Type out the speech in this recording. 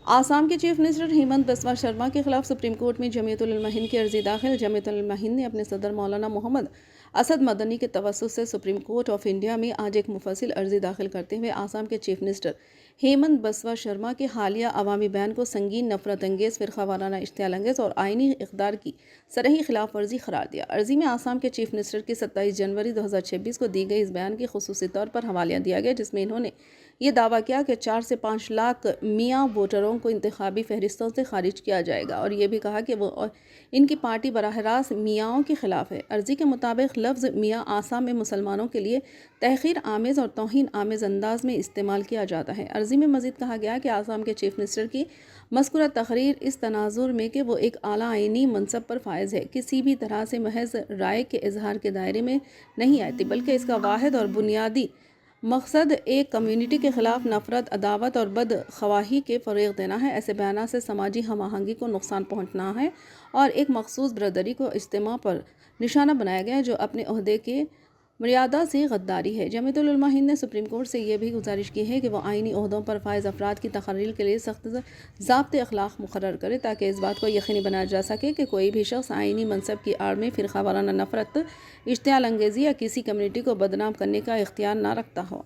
آسام کے chief minister Hemant بسوا شرما کے خلاف سپریم کورٹ میں جمعیت علماء ہند کی عرضی داخل۔ جمعیت علماء ہند نے اپنے صدر مولانا محمد اسد مدنی کے توسط سے سپریم کورٹ آف انڈیا میں آج ایک مفصل عرضی داخل کرتے ہوئے آسام کے چیف منسٹر ہیمنت بسوا شرما کے حالیہ عوامی بیان کو سنگین، نفرت انگیز، فرقہ وارانہ اشتعال انگیز اور آئینی اقدار کی صریح خلاف ورزی قرار دیا۔ عرضی میں آسام کے چیف منسٹر کی 27 جنوری 2026 کو دی گئی اس بیان کی خصوصی طور پر حوالہ دیا گیا، جس میں انہوں نے یہ دعویٰ کیا کہ 4 سے 5 لاکھ میاں ووٹروں کو انتخابی فہرستوں سے خارج کیا جائے گا، اور یہ بھی کہا کہ وہ ان کی پارٹی براہ راست میاؤں کے خلاف ہے۔ عرضی کے مطابق لفظ میاں آسام میں مسلمانوں کے لیے تحقیر آمیز اور توہین آمیز انداز میں استعمال کیا جاتا ہے۔ عرضی میں مزید کہا گیا کہ آسام کے چیف منسٹر کی مذکورہ تقریر اس تناظر میں کہ وہ ایک اعلیٰ آئینی منصب پر فائز ہے، کسی بھی طرح سے محض رائے کے اظہار کے دائرے میں نہیں آتی، بلکہ اس کا واحد اور بنیادی مقصد ایک کمیونٹی کے خلاف نفرت، عداوت اور بدخواہی کے فروغ دینا ہے۔ ایسے بیانات سے سماجی ہم آہنگی کو نقصان پہنچنا ہے اور ایک مخصوص برادری کو اجتماع پر نشانہ بنایا گیا ہے جو اپنے عہدے کے مریادہ سے غداری ہے۔ جمعیت علماء ہند نے سپریم کورٹ سے یہ بھی گزارش کی ہے کہ وہ آئینی عہدوں پر فائز افراد کی تقرری کے لیے سخت ضابطۂ اخلاق مقرر کرے، تاکہ اس بات کو یقینی بنایا جا سکے کہ کوئی بھی شخص آئینی منصب کی آڑ میں فرقہ وارانہ نفرت، اشتعال انگیزی یا کسی کمیونٹی کو بدنام کرنے کا اختیار نہ رکھتا ہو۔